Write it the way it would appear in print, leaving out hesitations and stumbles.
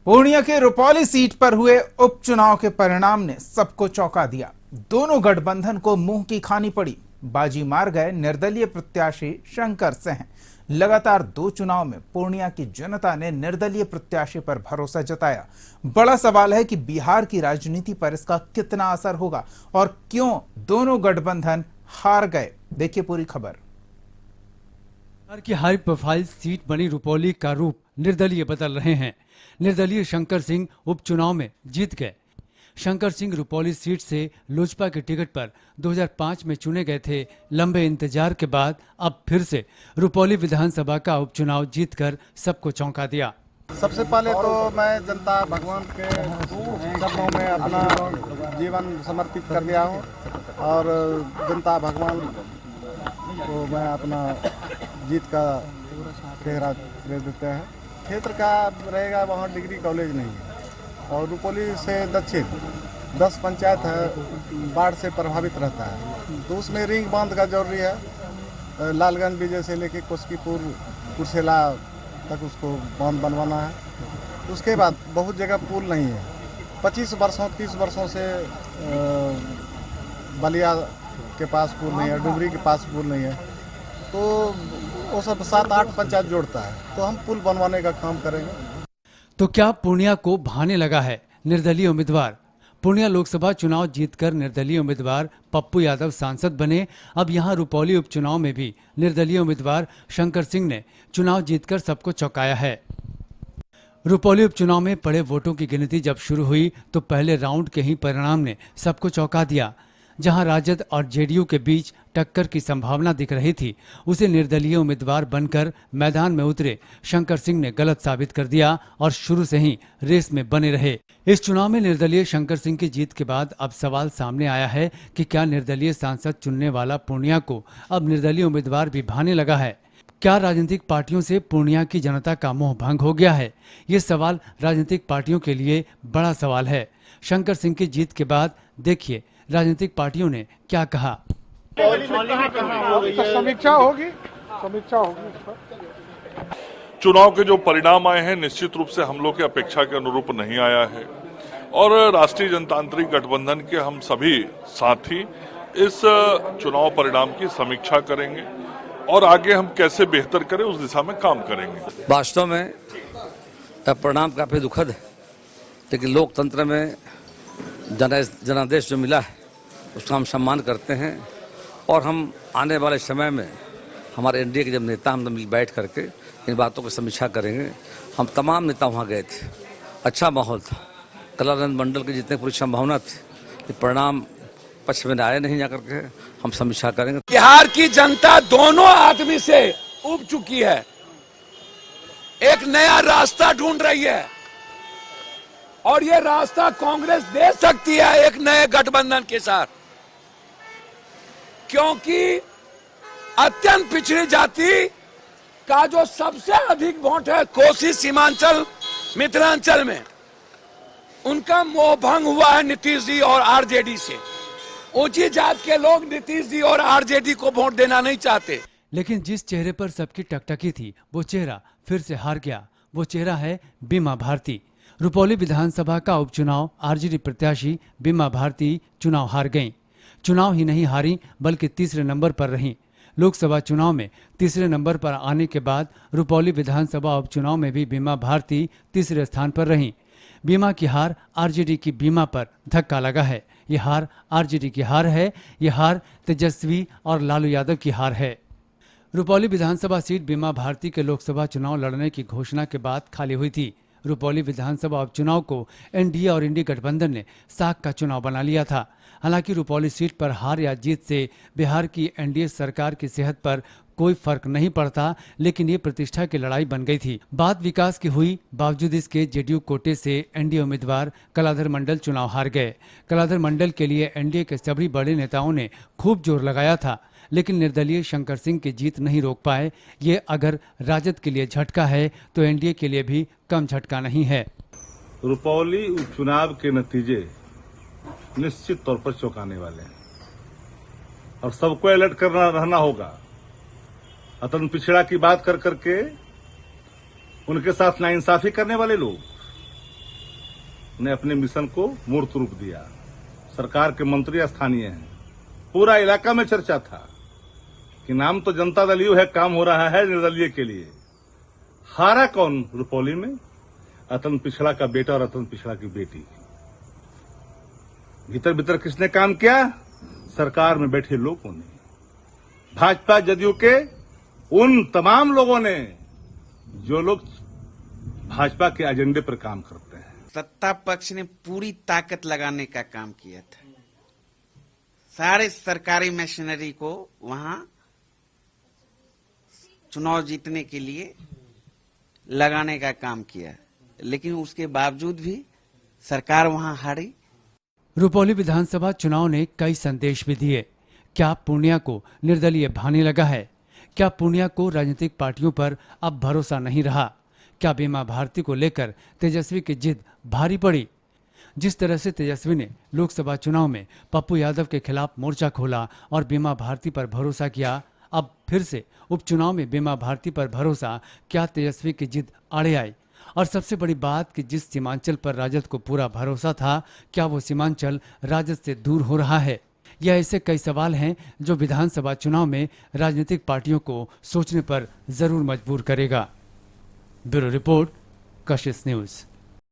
पूर्णिया के रुपौली सीट पर हुए उपचुनाव के परिणाम ने सबको चौंका दिया। दोनों गठबंधन को मुंह की खानी पड़ी। बाजी मार गए निर्दलीय प्रत्याशी शंकर सिंह। लगातार 2 चुनाव में पूर्णिया की जनता ने निर्दलीय प्रत्याशी पर भरोसा जताया। बड़ा सवाल है कि बिहार की राजनीति पर इसका कितना असर होगा और क्यों दोनों गठबंधन हार गए। देखिए पूरी खबर। बिहार की हाई प्रोफाइल सीट बनी रुपौली का रूप निर्दलीय बदल रहे हैं। निर्दलीय शंकर सिंह उपचुनाव में जीत गए। शंकर सिंह रुपौली सीट से लोजपा के टिकट पर 2005 में चुने गए थे। लंबे इंतजार के बाद अब फिर से रुपौली विधानसभा का उपचुनाव जीतकर सबको चौंका दिया। सबसे पहले तो मैं जनता भगवान के चरणों में अपना जीवन समर्पित कर दिया हूँ और जनता भगवान को मैं अपना जीत का चेहरा दे देते हैं। क्षेत्र का रहेगा, वहाँ डिग्री कॉलेज नहीं है और रुपौली से दक्षिण 10 पंचायत है, बाढ़ से प्रभावित रहता है, तो उसमें रिंग बांध का जरूरी है। लालगंज विजय से लेके कोस्कीपुर कुर्सेला तक उसको बांध बनवाना है। उसके बाद बहुत जगह पुल नहीं है। 25 वर्षों 30 वर्षों से बलिया के पास पुल नहीं है, डुमरी के पास पुल नहीं है, तो वो सब 7-8 पंचायत जोड़ता है, तो हम पुल बनवाने का काम करेंगे। तो क्या पूर्णिया को भाने लगा है निर्दलीय उम्मीदवार? पूर्णिया लोकसभा चुनाव जीतकर निर्दलीय उम्मीदवार पप्पू यादव सांसद बने। अब यहां रुपौली उपचुनाव में भी निर्दलीय उम्मीदवार शंकर सिंह ने चुनाव जीतकर सबको चौंकाया है। रुपौली उपचुनाव में पड़े वोटों की गिनती जब शुरू हुई तो पहले राउंड के ही परिणाम ने सबको चौंका दिया। जहां राजद और जेडीयू के बीच टक्कर की संभावना दिख रही थी, उसे निर्दलीय उम्मीदवार बनकर मैदान में उतरे शंकर सिंह ने गलत साबित कर दिया और शुरू से ही रेस में बने रहे। इस चुनाव में निर्दलीय शंकर सिंह की जीत के बाद अब सवाल सामने आया है कि क्या निर्दलीय सांसद चुनने वाला पूर्णिया को अब निर्दलीय उम्मीदवार भी भाने लगा है? क्या राजनीतिक पार्टियों से पूर्णिया की जनता का मोह भंग हो गया है? ये सवाल राजनीतिक पार्टियों के लिए बड़ा सवाल है। शंकर सिंह की जीत के बाद देखिए राजनीतिक पार्टियों ने क्या कहा। समीक्षा होगी। चुनाव के जो परिणाम आए हैं निश्चित रूप से हम लोग की अपेक्षा के अनुरूप नहीं आया है और राष्ट्रीय जनतांत्रिक गठबंधन के हम सभी साथी इस चुनाव परिणाम की समीक्षा करेंगे और आगे हम कैसे बेहतर करें उस दिशा में काम करेंगे। वास्तव में परिणाम काफी दुखद है, लेकिन लोकतंत्र में जनादेश जो मिला है उसका हम सम्मान करते हैं और हम आने वाले समय में हमारे एनडीए के जब नेता हम मिल बैठ करके इन बातों की समीक्षा करेंगे। हम तमाम नेता वहाँ गए थे, अच्छा माहौल था, कलानंद मंडल की जितने पूरी संभावना थी, परिणाम पक्ष में आए नहीं जाकर के हम समीक्षा करेंगे। बिहार की जनता दोनों आदमी से उब चुकी है, एक नया रास्ता ढूंढ रही है और ये रास्ता कांग्रेस दे सकती है एक नए गठबंधन के साथ, क्योंकि अत्यंत पिछड़ी जाति का जो सबसे अधिक वोट है कोसी सीमांचल मिथिलांचल में, उनका मोह भंग हुआ है नीतीश जी और आरजेडी से। ऊंची जात के लोग नीतीश जी और आरजेडी को वोट देना नहीं चाहते। लेकिन जिस चेहरे पर सबकी टकटकी थी वो चेहरा फिर से हार गया। वो चेहरा है बीमा भारती। रुपौली विधानसभा का उपचुनाव आरजेडी प्रत्याशी बीमा भारती चुनाव हार गईं। चुनाव ही नहीं हारी बल्कि तीसरे नंबर पर रहीं। लोकसभा चुनाव में तीसरे नंबर पर आने के बाद रुपौली विधानसभा उपचुनाव में भी बीमा भारती तीसरे स्थान पर रहीं। बीमा की हार आरजेडी की बीमा पर धक्का लगा है। ये हार आरजेडी की हार है। ये हार तेजस्वी और लालू यादव की हार है। रुपौली विधानसभा सीट बीमा भारती के लोकसभा चुनाव लड़ने की घोषणा के बाद खाली हुई थी। रुपौली विधानसभा उपचुनाव को एनडीए और इंडी गठबंधन ने साख का चुनाव बना लिया था। हालांकि रुपौली सीट पर हार या जीत से बिहार की एनडीए सरकार की सेहत पर कोई फर्क नहीं पड़ता, लेकिन ये प्रतिष्ठा की लड़ाई बन गई थी। बात विकास की हुई, बावजूद इसके जेडीयू कोटे से एनडीए उम्मीदवार कलाधर मंडल चुनाव हार गए। कलाधर मंडल के लिए एनडीए के सभी बड़े नेताओं ने खूब जोर लगाया था, लेकिन निर्दलीय शंकर सिंह की जीत नहीं रोक पाए। ये अगर राजद के लिए झटका है तो एनडीए के लिए भी कम झटका नहीं है। रुपौली उपचुनाव के नतीजे निश्चित तौर पर चौंकाने वाले हैं और सबको अलर्ट करना रहना होगा। अतन पिछड़ा की बात कर करके उनके साथ नाइंसाफी करने वाले लोग ने अपने मिशन को मूर्त रूप दिया। सरकार के मंत्री स्थानीय हैं, पूरा इलाका में चर्चा था कि नाम तो जनता दल यू है, काम हो रहा है निर्दलीय के लिए। हारा कौन रुपौली में? अतन पिछड़ा का बेटा और अतन पिछड़ा की बेटी। भीतर भीतर किसने काम किया? सरकार में बैठे लोगों ने, भाजपा जदयू के उन तमाम लोगों ने जो लोग भाजपा के एजेंडे पर काम करते हैं। सत्ता पक्ष ने पूरी ताकत लगाने का काम किया था, सारे सरकारी मशीनरी को वहां चुनाव जीतने के लिए लगाने का काम किया, लेकिन उसके बावजूद भी सरकार वहां हारी। रुपौली विधानसभा चुनाव ने कई संदेश भी दिए। क्या पूर्णिया को निर्दलीय भाने लगा है? क्या पूर्णिया को राजनीतिक पार्टियों पर अब भरोसा नहीं रहा? क्या बीमा भारती को लेकर तेजस्वी की जिद भारी पड़ी? जिस तरह से तेजस्वी ने लोकसभा चुनाव में पप्पू यादव के खिलाफ मोर्चा खोला और बीमा भारती पर भरोसा किया, अब फिर से उपचुनाव में बीमा भारती पर भरोसा, क्या तेजस्वी की जिद आड़े आई? और सबसे बड़ी बात कि जिस सीमांचल पर राजद को पूरा भरोसा था, क्या वो सीमांचल राजद से दूर हो रहा है? यह ऐसे कई सवाल हैं जो विधानसभा चुनाव में राजनीतिक पार्टियों को सोचने पर जरूर मजबूर करेगा। ब्यूरो रिपोर्ट, कशिश न्यूज।